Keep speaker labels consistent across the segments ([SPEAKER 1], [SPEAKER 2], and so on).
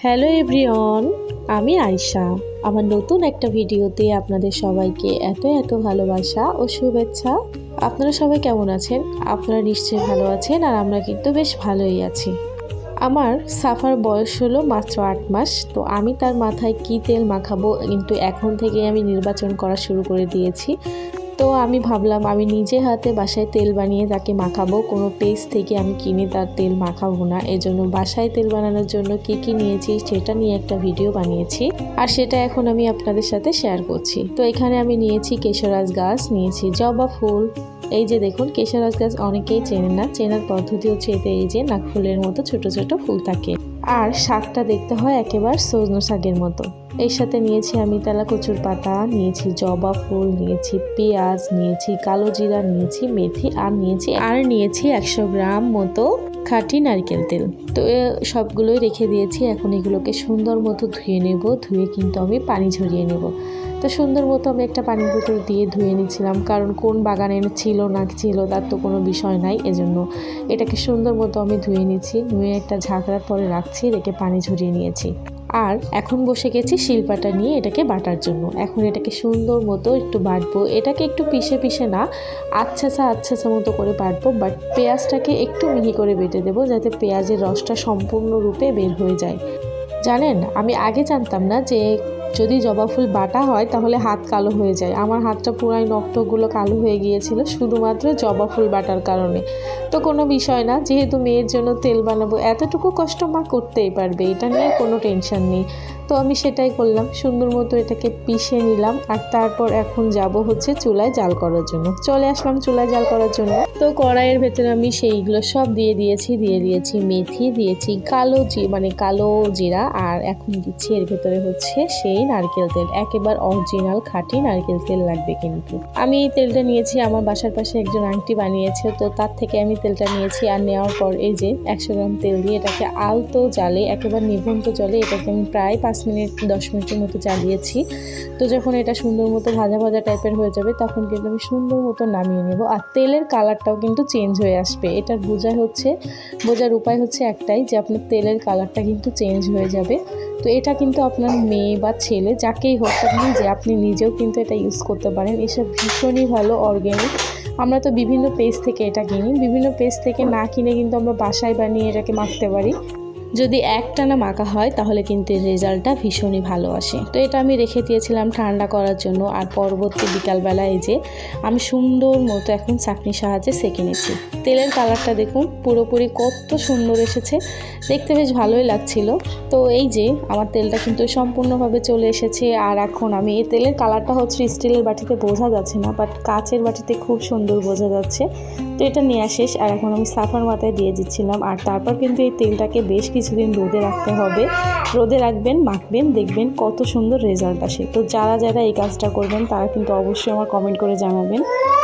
[SPEAKER 1] Hello everyone, আমি আয়শা। আমার নতুন একটা ভিডিওতে আপনাদের সবাইকে এত এত ভালোবাসা ও শুভেচ্ছা। আপনারা সবাই কেমন আছেন? আপনারা নিশ্চয়ই ভালো আছেন, আর আমরা কিন্তু বেশ ভালোই আছি। আমার সাফার বয়স হলো মাত্র 8 মাস। তো আমি তার মাথায় কি তেল মাখাবো কিন্তু এখন থেকে আমি নির্বাচন করা শুরু করে দিয়েছি। তো আমি ভাবলাম আমি নিজে হাতে বাসায় তেল বানিয়ে তাকে মাখাবো, কোনো পেজ থেকে আমি কিনে তার তেল মাখাবো না। এজন্য বাসায় তেল বানানোর জন্য কি নিয়েছি সেটা নিয়ে একটা ভিডিও বানিয়েছি, আর সেটা এখন আমি আপনাদের সাথে শেয়ার করছি। তো এখানে আমি নিয়েছি কেশরাজ গাছ, নিয়েছি জবা ফুল। এই যে দেখুন, কেশরাজ গাছ অনেকেই চেনে না, চেনার পদ্ধতি হচ্ছে এতে এই যে নাকফুলের মতো ছোট ছোট ফুল থাকে, আর শাকটা দেখতে হয় একেবারে সজনে শাকের মতো। এর সাথে নিয়েছি আমি তেলা কচুর পাতা, নিয়েছি জবা ফুল, নিয়েছি পেঁয়াজ, নিয়েছি কালো জিরা, নিয়েছি মেথি, আর নিয়েছি 100 গ্রাম মতো খাঁটি নারকেল তেল। তো সবগুলোই রেখে দিয়েছি। এখন এগুলোকে সুন্দর মতো ধুয়ে নেব। ধুয়ে কিন্তু আমি পানি ঝরিয়ে নেব। তো সুন্দর মতো আমি একটা পানির বোতল দিয়ে ধুয়ে নিচ্ছিলাম, কারণ কোন বাগানে ছিল না ছিল তার তো কোনো বিষয় নাই। এজন্য এটাকে সুন্দর মতো আমি ধুয়ে নিচ্ছি। ধুয়ে একটা ঝাঁকড়ার পরে রাখছি, রেখে পানি ঝরিয়ে নিয়েছি। আর এখন বসে গেছি শিলপাটা নিয়ে এটাকে বাটার জন্য। এখন এটাকে সুন্দর মতো একটু বাটবো। এটাকে একটু পিষে না, আচ্ছা মতো করে বাটবো। বাট পেঁয়াজটাকে একটু মিহি করে বেটে দেবো, যাতে পেঁয়াজের রসটা সম্পূর্ণরূপে বের হয়ে যায়। জানেন, আমি আগে জানতাম না যে যদি জবা ফুল বাটা হয় তাহলে হাত কালো হয়ে যায়। আমার হাতটা পুরাই নখটগুলো কালো হয়ে গিয়েছিল শুধুমাত্র জবা ফুল বাটার কারণে। তো কোনো বিষয় না, যেহেতু মেয়ের জন্য তেল বানাবো, এতটুকু কষ্ট মা করতেই পারবে, এটা নিয়ে কোনো টেনশন নেই। তো আমি সেটাই করলাম, সুন্দর মতো এটাকে পিষে নিলাম। আর তারপর এখন যাব হচ্ছে চুলায় জাল করার জন্য। চলে আসলাম চুলায় জাল করার জন্য। তো কড়াইয়ের ভেতরে আমি সেইগুলো সব দিয়ে দিয়েছি মেথি, দিয়েছি কালো জিরা, আর এখন দিচ্ছি এর ভেতরে হচ্ছে সেই নারকেল তেল। একেবারে অরিজিনাল খাঁটি নারকেল তেল লাগবে। কিন্তু আমি এই তেলটা নিয়েছি, আমার বাসার পাশে একজন আন্টি বানিয়েছে, তো তার থেকে আমি তেলটা নিয়েছি। আর নেওয়ার পর এই যে 100 গ্রাম তেল দিয়ে এটাকে আলতো জালে, একেবারে নিভন্ত জলে এটাকে আমি প্রায় 5 মিনিট 10 মিনিটের মতো জ্বালিয়েছি। তো যখন এটা সুন্দর মতো ভাজা ভাজা টাইপের হয়ে যাবে তখন কিন্তু আমি সুন্দর মতো নামিয়ে নেব। আর তেলের কালারটাও কিন্তু চেঞ্জ হয়ে আসবে। এটার বোঝার উপায় হচ্ছে একটাই, যে আপনার তেলের কালারটা কিন্তু চেঞ্জ হয়ে যাবে। তো এটা কিন্তু আপনার মেয়ে বা ছেলে যাকেই হোক আপনি নিজেও কিন্তু এটা ইউজ করতে পারেন। এসব ভীষণই ভালো, অর্গ্যানিক। আমরা তো বিভিন্ন পেজ থেকে এটা কিনি, বিভিন্ন পেজ থেকে না কিনে কিন্তু আমরা বাসায় বানিয়ে এটাকে মাখতে পারি। যদি একটানা মাখা হয় তাহলে কিন্তু রেজাল্টটা ভীষণই ভালো আসে। তো এটা আমি রেখে দিয়েছিলাম ঠান্ডা করার জন্য। আর পরবর্তী বিকালবেলা এই যে আমি সুন্দর মতো এখন ছাঁকনির সাহায্যে সেঁকে নিচ্ছি। তেলের কালারটা দেখুন পুরোপুরি কত সুন্দর এসেছে, দেখতে বেশ ভালোই লাগছিল। তো এই যে আমার তেলটা কিন্তু সম্পূর্ণভাবে চলে এসেছে। আর এখন আমি এই তেলের কালারটা হচ্ছে স্টিলের বাটিতে বোঝা যাচ্ছে না, বাট কাচের বাটিতে খুব সুন্দর বোঝা যাচ্ছে। তো এটা নেওয়া শেষ। আর এখন আমি সাফার মাথায় দিয়ে দিচ্ছিলাম। আর তারপর কিন্তু এই তেলটাকে বেশ কিছুদিন রোদে রাখতে হবে। রোদে রাখবেন, মাখবেন, দেখবেন কত সুন্দর রেজাল্ট আসে। তো যারা এই কাজটা করবেন তারা কিন্তু অবশ্যই আমার কমেন্ট করে জানাবেন।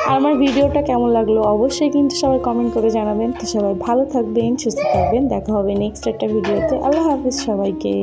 [SPEAKER 1] আর আমার ভিডিওটা কেমন লাগলো অবশ্যই কিন্তু সবাই কমেন্ট করে জানাবেন। তো সবাই ভালো থাকবেন, সুস্থ থাকবেন, দেখা হবে নেক্সট একটা ভিডিওতে। আল্লাহ হাফিজ সবাইকে।